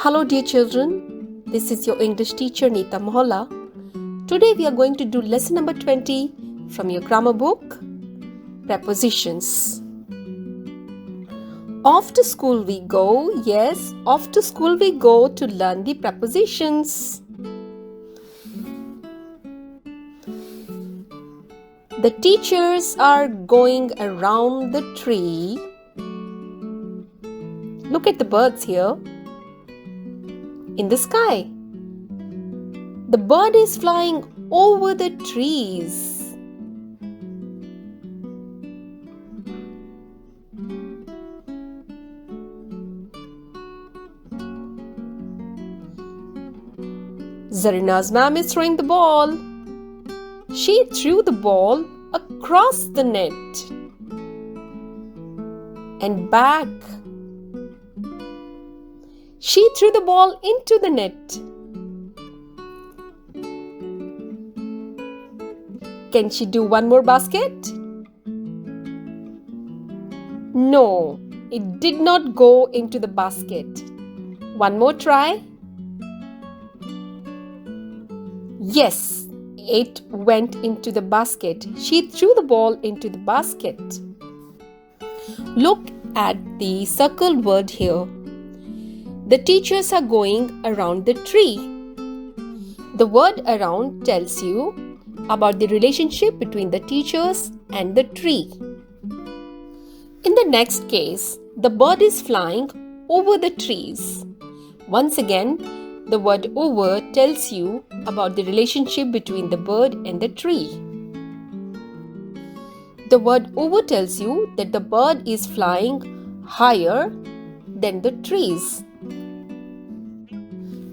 Hello dear children, this is your English teacher Neeta Mohalla. Today we are going to do lesson number 20 from your grammar book, Prepositions. Off to school we go, yes, off to school we go to learn the prepositions. The teachers are going around the tree. Look at the birds here. In the sky. The bird is flying over the trees. Zarina's mom is throwing the ball. She threw the ball across the net and back. She threw the ball into the net. Can she do one more basket? No, it did not go into the basket. One more try. Yes, it went into the basket. She threw the ball into the basket. Look at the circled word here. The teachers are going around the tree. The word around tells you about the relationship between the teachers and the tree. In the next case, the bird is flying over the trees. Once again, the word over tells you about the relationship between the bird and the tree. The word over tells you that the bird is flying higher than the trees.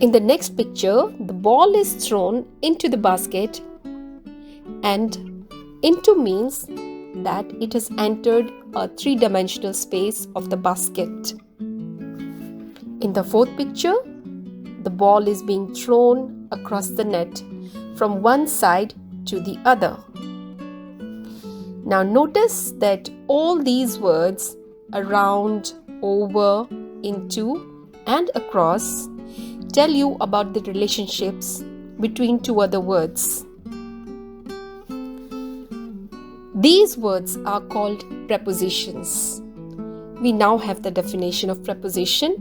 In the next picture, the ball is thrown into the basket, and into means that it has entered a three-dimensional space of the basket. In the fourth picture, the ball is being thrown across the net from one side to the other. Now notice that all these words around, over, into, and across tell you about the relationships between two other words. These words are called prepositions. We now have the definition of preposition.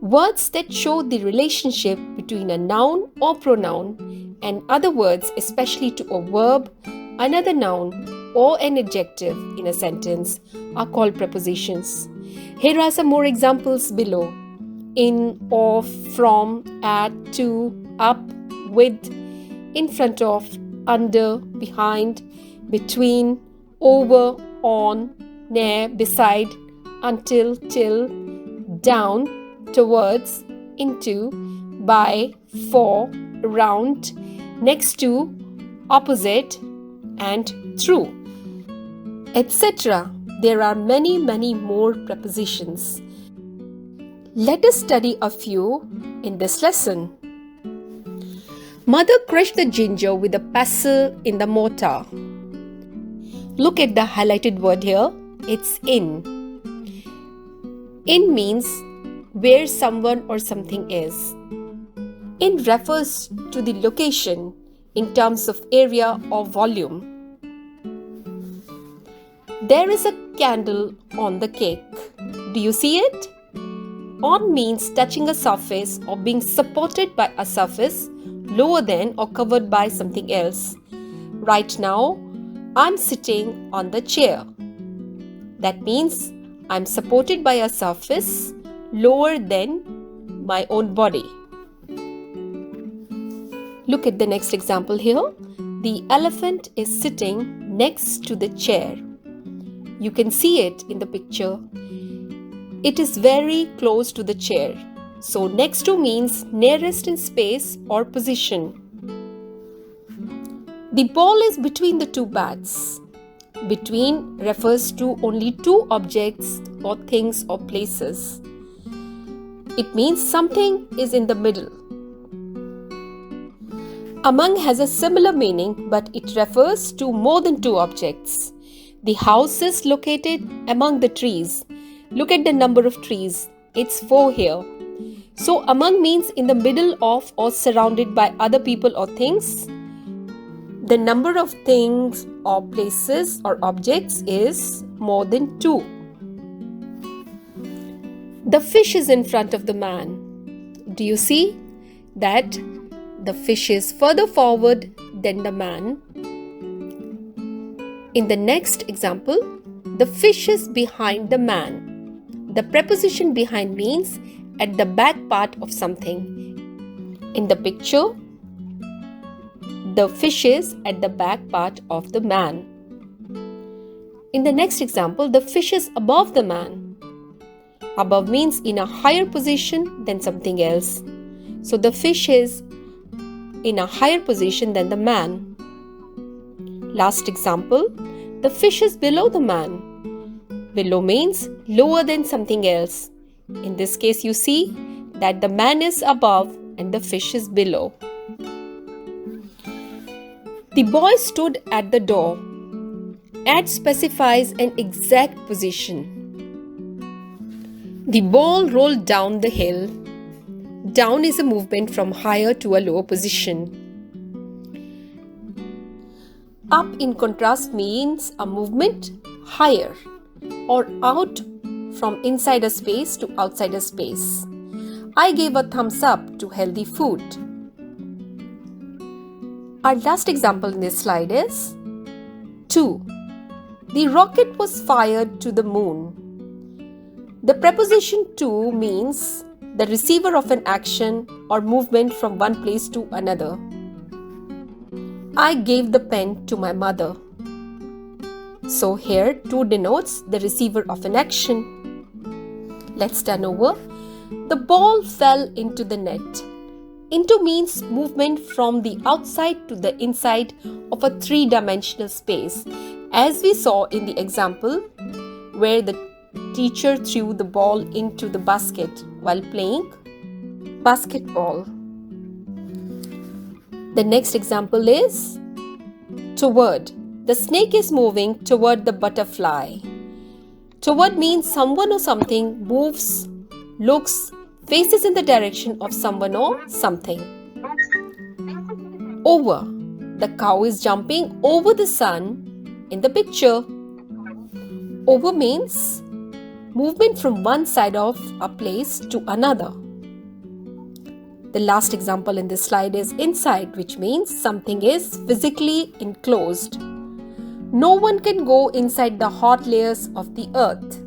Words that show the relationship between a noun or pronoun and other words, especially to a verb, another noun, or an adjective in a sentence, are called prepositions. Here are some more examples below. In, of, from, at, to, up, with, in front of, under, behind, between, over, on, near, beside, until, till, down, towards, into, by, for, around, next to, opposite, and through, etc. There are many more prepositions. Let us study a few in this lesson. Mother crushed the ginger with a pestle in the mortar. Look at the highlighted word here. It's in. In means where someone or something is. In refers to the location in terms of area or volume. There is a candle on the cake. Do you see it? On means touching a surface or being supported by a surface lower than or covered by something else. Right now, I'm sitting on the chair. That means I'm supported by a surface lower than my own body. Look at the next example here. The elephant is sitting next to the chair. You can see it in the picture. It is very close to the chair. So next to means nearest in space or position. The ball is between the two bats. Between refers to only two objects or things or places. It means something is in the middle. Among has a similar meaning, but it refers to more than two objects. The house is located among the trees. Look at the number of trees. It's 4 here. So among means in the middle of or surrounded by other people or things. The number of things or places or objects is more than 2. The fish is in front of the man. Do you see that the fish is further forward than the man? In the next example, the fish is behind the man. The preposition behind means at the back part of something. In the picture, the fish is at the back part of the man. In the next example, the fish is above the man. Above means in a higher position than something else. So the fish is in a higher position than the man. Last example, the fish is below the man. Below means lower than something else. In this case, you see that the man is above and the fish is below. The boy stood at the door. At specifies an exact position. The ball rolled down the hill. Down is a movement from higher to a lower position. Up in contrast means a movement higher or out from inside a space to outside a space. I gave a thumbs up to healthy food. Our last example in this slide is 2. The rocket was fired to the moon. The preposition to means the receiver of an action or movement from one place to another. I gave the pen to my mother. So here 2 denotes the receiver of an action. Let's turn over. The ball fell into the net. Into means movement from the outside to the inside of a 3-dimensional space, as we saw in the example where the teacher threw the ball into the basket while playing basketball. The next example is toward. The snake is moving toward the butterfly. Toward means someone or something moves, looks, faces in the direction of someone or something. Over. The cow is jumping over the sun in the picture. Over means movement from one side of a place to another. The last example in this slide is inside, which means something is physically enclosed. No one can go inside the hot layers of the earth.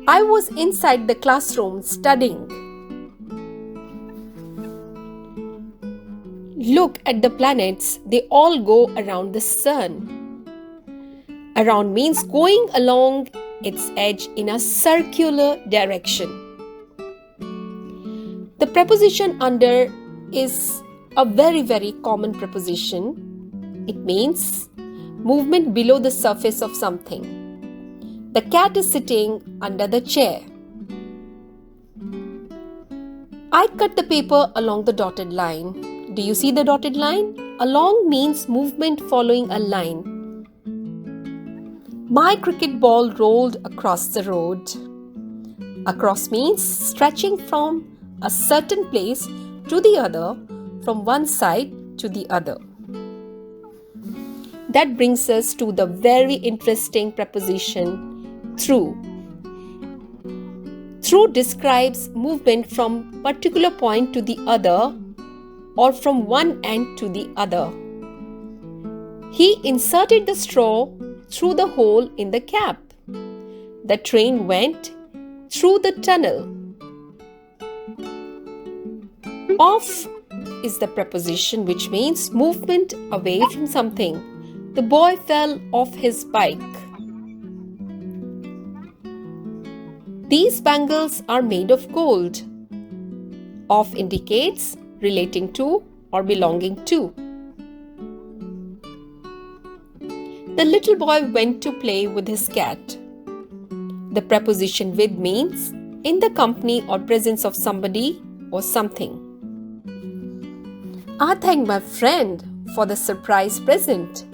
I was inside the classroom studying. Look at the planets, they all go around the sun. Around means going along its edge in a circular direction. The preposition under is a very common preposition. It means movement below the surface of something. The cat is sitting under the chair. I cut the paper along the dotted line. Do you see the dotted line? Along means movement following a line. My cricket ball rolled across the road. Across means stretching from a certain place to the other, from one side to the other. That brings us to the very interesting preposition through. Through describes movement from particular point to the other or from one end to the other. He inserted the straw through the hole in the cap. The train went through the tunnel. Off is the preposition which means movement away from something. The boy fell off his bike. These bangles are made of gold. Off indicates relating to or belonging to. The little boy went to play with his cat. The preposition with means in the company or presence of somebody or something. I thank my friend for the surprise present.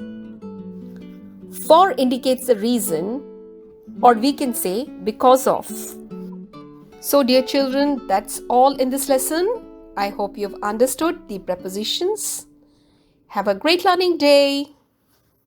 For indicates the reason, or we can say because of. So, dear children, that's all in this lesson. I hope you've understood the prepositions. Have a great learning day.